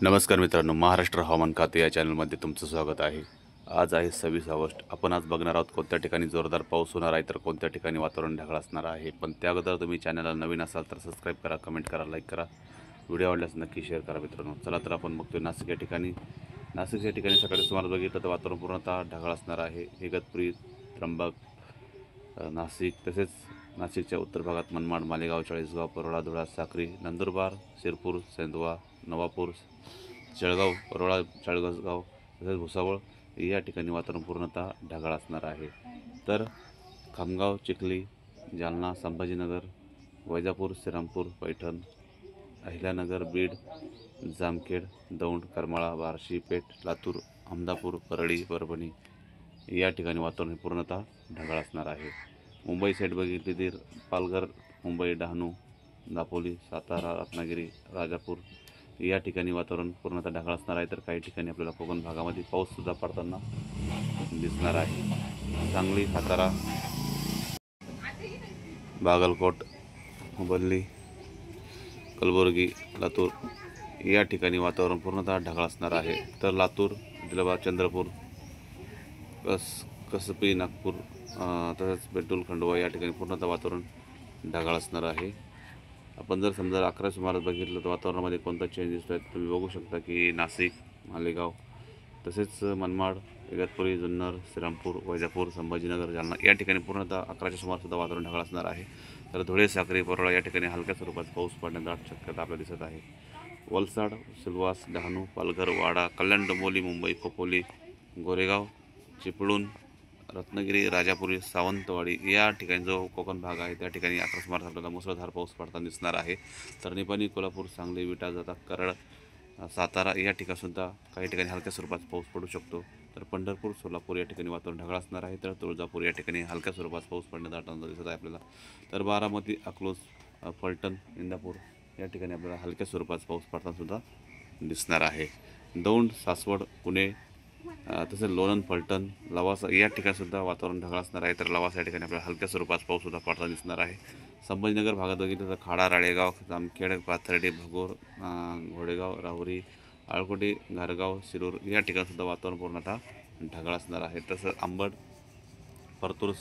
नमस्कार मित्रांनो, महाराष्ट्र हवामान खाते या चॅनलमध्ये तुमचं स्वागत आहे. आज आहे 26 ऑगस्ट. आपण आज बघणार आहोत कोणत्या ठिकाणी जोरदार पाऊस होणार आहे, तर कोणत्या ठिकाणी वातावरण ढगाळ असणार आहे. पण त्या अगोदर तुम्ही चॅनलला नवीन असाल तर सबस्क्राईब करा, कमेंट करा, लाईक करा. व्हिडिओ आवडल्यास नक्की शेअर करा मित्रांनो. चला तर आपण बघतोय नाशिक या ठिकाणी सकाळी सुमारास बघितलं तर वातावरण पूर्णतः ढगाळ असणार आहे. इगतपुरी, त्र्यंबक, नाशिक तसेच नाशिकच्या उत्तर भागात मनमाड, मालेगाव, चाळीसगाव, परोळा, धुळा, साक्री, नंदुरबार, शिरपूर, सेंदवा, नवापूर, जळगाव, परोळा, चाळीसगाव तसेच भुसावळ या ठिकाणी वातावरण पूर्णतः ढगाळ असणार आहे. तर खामगाव, चिखली, जालना, संभाजीनगर, वैजापूर, श्रीरामपूर, पैठण, अहिल्यानगर, बीड, जामखेड, दौंड, करमाळा, बार्शी, पेठ, लातूर, अहमदापूर, परळी, परभणी या ठिकाणी वातावरण हे पूर्णतः ढगाळ असणार आहे. मुंबई साईड बघितली तर पालघर, मुंबई, डहाणू, दापोली, सातारा, रत्नागिरी, राजापूर या ठिकाणी वातावरण पूर्णतः ढगाळ असणार आहे. तर काही ठिकाणी आपल्याला कोकण भागामध्ये पाऊससुद्धा पडताना दिसणार आहे. सांगली, सातारा, बागलकोट, हुबळी, कलबुर्गी, लातूर या ठिकाणी वातावरण पूर्णतः ढगाळ असणार आहे. तर लातूर, आदिलाबाद, चंद्रपूर, कसबी, नागपूर तसेच बेटूल, खंडवा या ठिकाणी पूर्णतः वातावरण ढगाळ असणार आहे. आपण जर समजा 11 सुमारास बघितलं तर वातावरणामध्ये कोणता चेंज दिसतो आहे तुम्ही बघू शकता की नाशिक, मालेगाव तसेच मनमाड, इगतपुरी, जुन्नर, श्रीरामपूर, वैजापूर, संभाजीनगर, जालना या ठिकाणी पूर्णतः 11च्या सुमारासुद्धा वातावरण ढगाळ असणार आहे. तर धुळे, साक्री, परोळा या ठिकाणी हलक्या स्वरूपात पाऊस पडण्याची शक्यता आपल्याला दिसत आहे. वलसाड, सिल्वास, डहाणू, पालघर, वाडा, कल्याण, डोंबिवली, मुंबई, खोपोली, गोरेगाव, चिपळूण, रत्नागिरी, राजापुरी, सावंतवाडी या ठिकाणी जो कोकण भाग आहे त्या ठिकाणी 11 सुमारास आपल्याला मुसळधार पाऊस पडताना दिसणार आहे. तर निपाणी, कोल्हापूर, सांगली, विटा, जाता, करड, सातारा या ठिकाणीसुद्धा काही ठिकाणी हलक्या स्वरूपात पाऊस पडू शकतो. तर पंढरपूर, सोलापूर या ठिकाणी वातावरण ढगाळ असणार आहे. तर तुळजापूर या ठिकाणी हलक्या स्वरूपात पाऊस पडण्याचा अंदाज दिसत आहे आपल्याला. तर बारामती, अकलूज, फलटण, इंदापूर या ठिकाणी आपल्याला हलक्या स्वरूपात पाऊस पडतानासुद्धा दिसणार आहे. दौंड, सासवड, पुणे तसेच लोणंद, फलटण, लवासा या ठिकाणीसुद्धा वातावरण ढगाळ असणार आहे. तर लवासा या ठिकाणी आपल्याला हलक्या स्वरूपात पाऊससुद्धा पडताना दिसणार आहे. संभाजीनगर भागात बघितलं तर खाडा, राळेगाव, जामखेड, पाथर्डी, भगोर, घोडेगाव, राहुरी, आळकोटी, घारगाव, शिरूर या ठिकाणीसुद्धा वातावरण पूर्णतः ढगाळ असणार आहे. तसंच अंबड, परतूर,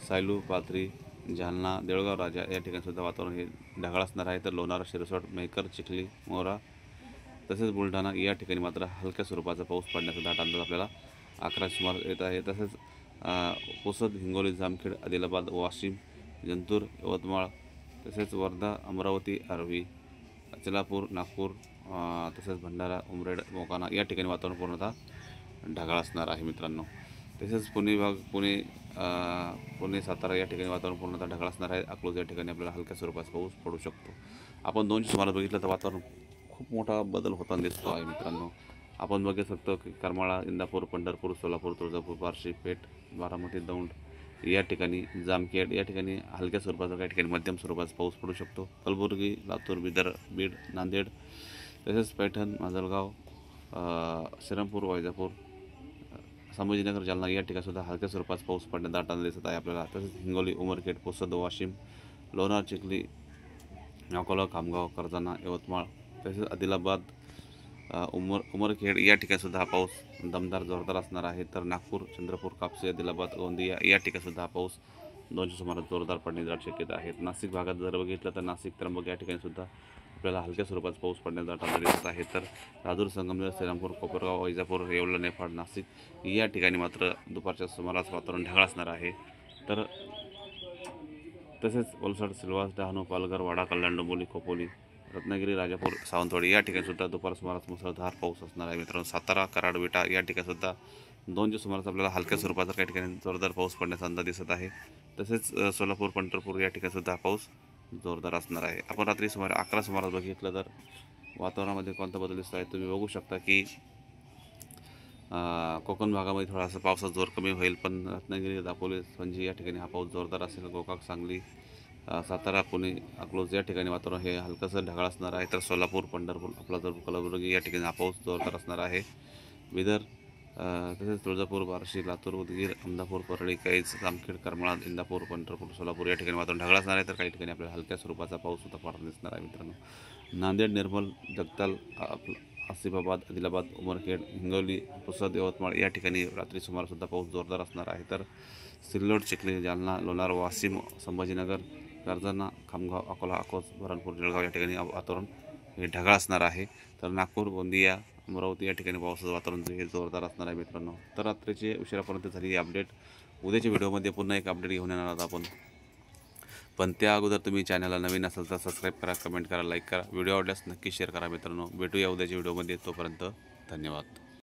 सायलू, पाथरी, जालना, देऊळगाव राजा या ठिकाणीसुद्धा वातावरण हे ढगाळ असणार आहे. तर लोणारा, शिरसोट, मेहकर, चिखली, मोरा तसेच बुलढाणा या ठिकाणी मात्र हलक्या स्वरूपाचा पाऊस पडण्याचा दाट अंदाज आपल्याला 11 सुमार येत आहे. तसेच पुसद, हिंगोली, जामखेड, आदिलाबाद, वाशिम, जिंतूर, यवतमाळ तसेच वर्धा, अमरावती, आर्वी, अचलापूर, नागपूर तसेच भंडारा, उमरेड, मोकाना या ठिकाणी वातावरण पूर्णतः ढगाळ असणार आहे मित्रांनो. तसेच पुणे, सातारा या ठिकाणी वातावरण पूर्णतः ढगाळ असणार आहे. अकलूज या ठिकाणी आपल्याला हलक्या स्वरूपात पाऊस पडू शकतो. आपण 2च्या सुमारास बघितलं तर वातावरण खूप मोठा बदल होताना दिसतो आहे मित्रांनो. आपण बघू शकतो की करमाळा, इंदापूर, पंढरपूर, सोलापूर, तुळजापूर, बार्शी, पेठ, बारामती, दौंड या ठिकाणी, जामखेड या ठिकाणी हलक्या स्वरूपाचा काही ठिकाणी मध्यम स्वरूपाचा पाऊस पडू शकतो. कलबुर्गी, लातूर, बीड, नांदेड तसेच पैठण, माजलगाव, श्रीरामपूर, वैजापूर, संभाजीनगर, जालना या ठिकाणीसुद्धा हलक्या स्वरूपात पाऊस पडण्याचा दाट अंदाज दिसत आहे आपल्याला. तसेच हिंगोली, उमरखेड, पुसद, वाशिम, लोणार, चिखली, अकोला, खामगाव, करजाना, यवतमाळ तसेच आदिलाबाद, उमरखेड या ठिकाणीसुद्धा हा पाऊस दमदार जोरदार असणार आहे. तर नागपूर, चंद्रपूर, कापसी, आदिलाबाद, गोंदिया या ठिकाणीसुद्धा हा पाऊस 2च्या सुमारास जोरदार पडण्याची दाट शक्यता आहे. नाशिक भागात जर बघितलं तर नाशिक, त्र्यंबक या ठिकाणीसुद्धा आपल्याला हलक्या स्वरूपात पाऊस पडण्याचा दाट अंदाज दिसत आहे. तर राजूर, संगमनेर, श्रीरामपूर, कोपरगाव, वैजापूर, येवला, नेपाळ, नाशिक या ठिकाणी मात्र दुपारच्या सुमारास वातावरण ढगाळ असणार आहे. तर तसेच वलसाड, सिल्वास, डहाणू, पालघर, वाडा, कल्याण, डोंबिवली, खोपोली, रत्नागिरी, राजापूर, सावंतवाडी या ठिकाणीसुद्धा दुपार सुमारास मुसळधार पाऊस असणार आहे मित्रांनो. सातारा, कराड, विटा या ठिकाणीसुद्धा 2च्या सुमारास आपल्याला हलक्या स्वरूपाचा काही ठिकाणी जोरदार पाऊस पडण्याचा अंदाज दिसत आहे. तसेच सोलापूर, पंढरपूर या ठिकाणीसुद्धा पाऊस जोरदार असणार आहे. आपण रात्री सुमारे 11 सुमारास बघितलं तर वातावरणामध्ये कोणता बदल दिसत आहे तुम्ही बघू शकता की कोकण भागामध्ये थोडासा पावसाचा जोर कमी होईल, पण रत्नागिरी, दापोली, पणजी या ठिकाणी हा पाऊस जोरदार असेल. गोकाक, सांगली, सातारा, पुणे, अकलूज या ठिकाणी वातावरण हे हलकंसं ढगाळ असणार आहे. तर सोलापूर, पंढरपूर, आपला कलबुर्गी या ठिकाणी हा पाऊस जोरदार असणार आहे. बिदर तसेच तुळजापूर, बार्शी, लातूर, उदगीर, अहमदापूर, परळी, कैज, जामखेड, करमाळा, इंदापूर, पंढरपूर, सोलापूर या ठिकाणी वातावरण ढगाळ असणार आहे. तर काही ठिकाणी आपल्याला हलक्या स्वरूपाचा पाऊस सुद्धा पडताना दिसणार आहे मित्रांनो. नांदेड, निर्मल, जगताल, आसिफाबाद, आदिलाबाद, उमरखेड, हिंगोली, पुसद, यवतमाळ या ठिकाणी रात्री सुमारसुद्धा पाऊस जोरदार असणार आहे. तर सिल्लोड, चिखली, जालना, लोणार, वाशिम, संभाजीनगर, कर्जत, खामगाव, अकोला, अकोस, बऱ्हाणपूर, जळगाव या ठिकाणी वातावरण हे ढगाळ असणार आहे. तर नागपूर, गोंदिया, अमरावती या ठिकाणी पावसाचं वातावरण हे जोरदार असणार आहे मित्रांनो. तर रात्रीची उशिरापर्यंत झाली ही अपडेट. उद्याच्या व्हिडिओमध्ये पुन्हा एक अपडेट घेऊन येणार आहोत आपण. पण त्या अगोदर तुम्ही चॅनलला नवीन असाल तर सबस्क्राईब करा, कमेंट करा, लाईक करा. व्हिडिओ आवडल्यास नक्की शेअर करा मित्रांनो. भेटूया उद्याच्या व्हिडिओमध्ये. तोपर्यंत धन्यवाद.